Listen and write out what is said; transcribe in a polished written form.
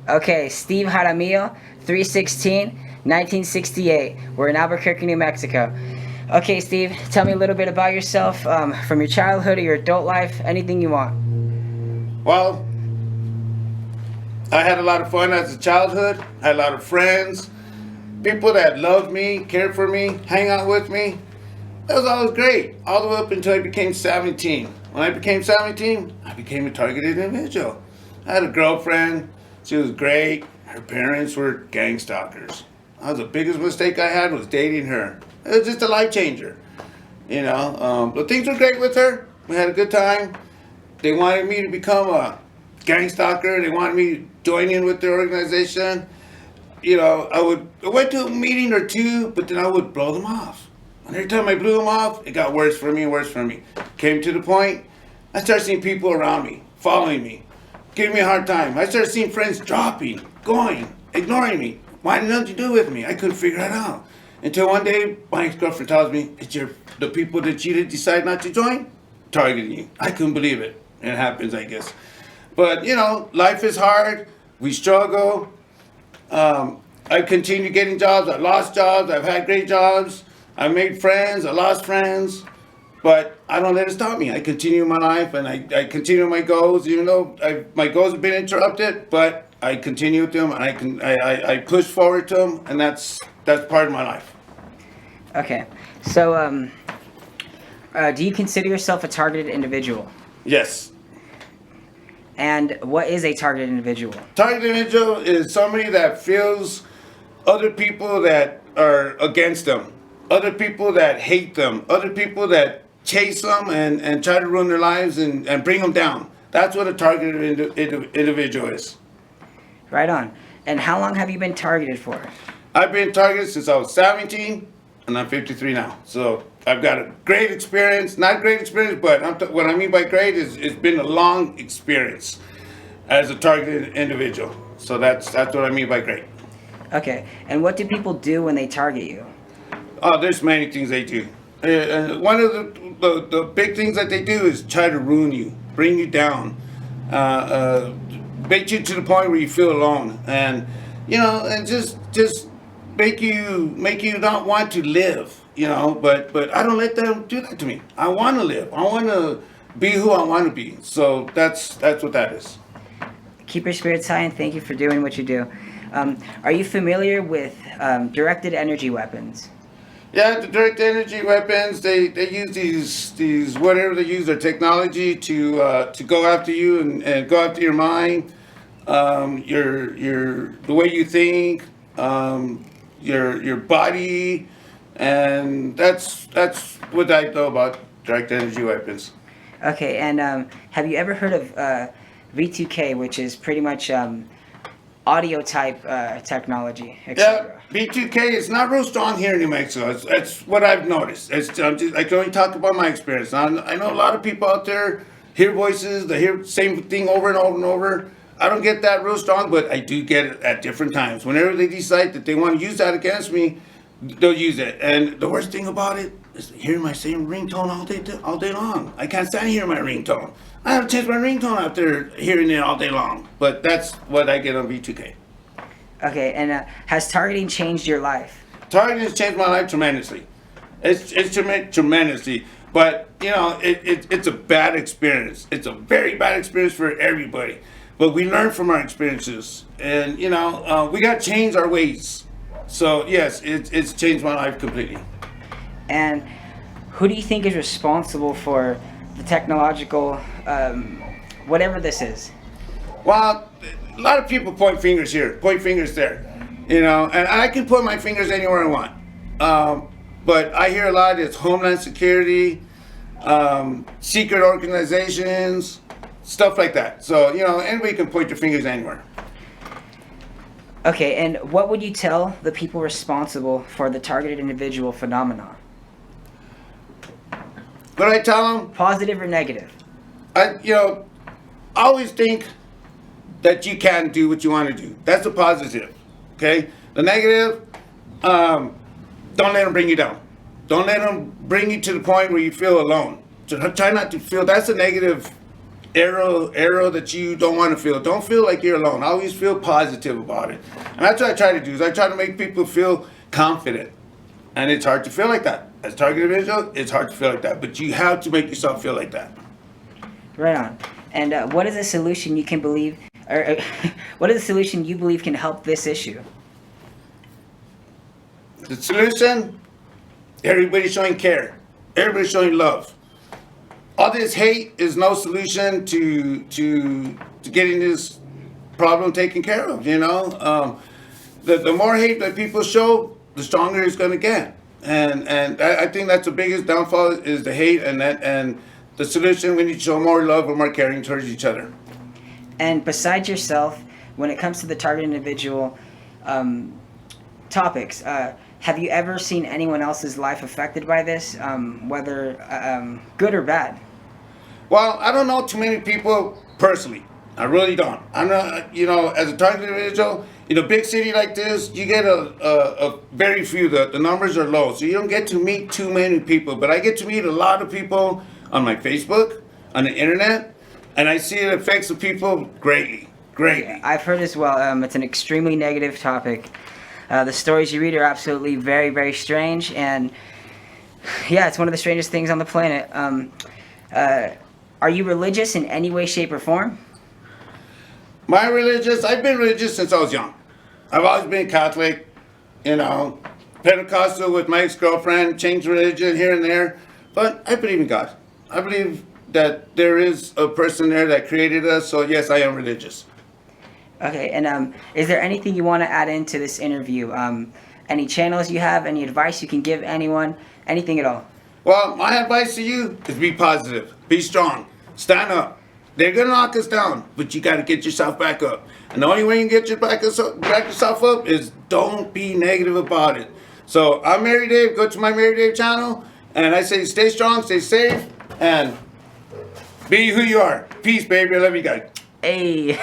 Okay, Steve Jaramillo, 316, 1968. We're in Albuquerque, New Mexico. Okay, Steve, tell me a little bit about yourself, from your childhood or your adult life, anything you want. Well, I had a lot of fun as a childhood. I had a lot of friends, people that loved me, cared for me, hang out with me. That was always great, all the way up until I became 17. When I became 17, I became a targeted individual. I had a girlfriend. She was great. Her parents were gang stalkers. That was the biggest mistake I had was dating her. It was just a life changer. But things were great with her. We had a good time. They wanted me to become a gang stalker. They wanted me to join in with their organization. I went to a meeting or two, but then I would blow them off. And every time I blew them off, it got worse for me and worse for me. Came to the point, I started seeing people around me, following me, giving me a hard time. I started seeing friends dropping, going, ignoring me, wanting nothing to do with me. I couldn't figure it out. Until one day, my ex-girlfriend tells me, the people that you did decide not to join, targeting you. I couldn't believe it. It happens, I guess. But, life is hard. We struggle. I continued getting jobs. I lost jobs. I've had great jobs. I made friends. I lost friends. But I don't let it stop me. I continue my life and I continue my goals, even though my goals have been interrupted, but I continue with them and I push forward to them, and that's part of my life. Okay, so do you consider yourself a targeted individual? Yes. And what is a targeted individual? Targeted individual is somebody that feels other people that are against them, other people that hate them, other people that chase them and try to ruin their lives and bring them down. That's what a targeted individual is. Right on. And how long have you been targeted for? I've been targeted since I was 17, and I'm 53 now. So I've got a great experience, not great experience, but what I mean by great is it's been a long experience as a targeted individual. So that's what I mean by great. Okay, and what do people do when they target you? Oh, there's many things they do. One of the big things that they do is try to ruin you, bring you down, make you to the point where you feel alone, and and just make you not want to live. But I don't let them do that to me. I want to live. I want to be who I want to be. So that's what that is. Keep your spirits high, and thank you for doing what you do. Are you familiar with directed energy weapons? Yeah, the direct energy weapons, they use these whatever they use their technology to go after you and go after your mind, your the way you think, your body, and that's what I know about direct energy weapons. Okay, and have you ever heard of V2K, which is pretty much audio type technology, Yeah, etc.? B2K is not real strong here in New Mexico. That's what I've noticed. I can only talk about my experience. I know a lot of people out there hear voices, they hear the same thing over and over and over. I don't get that real strong, but I do get it at different times. Whenever they decide that they want to use that against me, they'll use it. And the worst thing about it is hearing my same ringtone all day long. I can't stand hearing my ringtone. I have to change my ringtone after hearing it all day long. But that's what I get on V2K. Okay, and has targeting changed your life? Targeting has changed my life tremendously. It's tremendously. But it's a bad experience. It's a very bad experience for everybody. But we learn from our experiences, and we got to change our ways. So yes, it's changed my life completely. And who do you think is responsible for the technological, whatever this is? Well, a lot of people point fingers here, point fingers there, and I can point my fingers anywhere I want. But I hear a lot it's Homeland Security, secret organizations, stuff like that. So, anybody can point their fingers anywhere. Okay, and what would you tell the people responsible for the targeted individual phenomenon? But I tell them, Positive or negative? I always think that you can do what you want to do. That's the positive, okay? The negative, don't let them bring you down. Don't let them bring you to the point where you feel alone. So try not to feel, that's a negative arrow that you don't want to feel. Don't feel like you're alone. Always feel positive about it. And that's what I try to do. Is I try to make people feel confident. And it's hard to feel like that. As targeted individual, it's hard to feel like that. But you have to make yourself feel like that. Right on. And what is a solution you can believe, or what is a solution you believe can help this issue? The solution, everybody showing care. Everybody showing love. All this hate is no solution to getting this problem taken care of, you know. The more hate that people show, the stronger it's going to get. And I think that's the biggest downfall is the hate, and the solution, we need to show more love and more caring towards each other. And besides yourself, when it comes to the target individual topics, have you ever seen anyone else's life affected by this, whether good or bad? Well, I don't know too many people personally. I really don't. I'm not, you know, as a target individual, in a big city like this, you get a very few. The numbers are low, so you don't get to meet too many people. But I get to meet a lot of people on my Facebook, on the internet, and I see it affects the people greatly. Greatly. I've heard as well. It's an extremely negative topic. The stories you read are absolutely very, very strange, and yeah, it's one of the strangest things on the planet. Are you religious in any way, shape, or form? I've been religious since I was young. I've always been Catholic, you know, Pentecostal with my ex-girlfriend, changed religion here and there, but I believe in God. I believe that there is a person there that created us, so yes, I am religious. Okay, and is there anything you want to add into this interview? Any channels you have, any advice you can give anyone, anything at all? Well, my advice to you is be positive, be strong, stand up. They're gonna knock us down, but you gotta get yourself back up. And the only way you can get back yourself up is don't be negative about it. So I'm Mary Dave, go to my Mary Dave channel, and I say stay strong, stay safe, and be who you are. Peace, baby, I love you guys. Hey.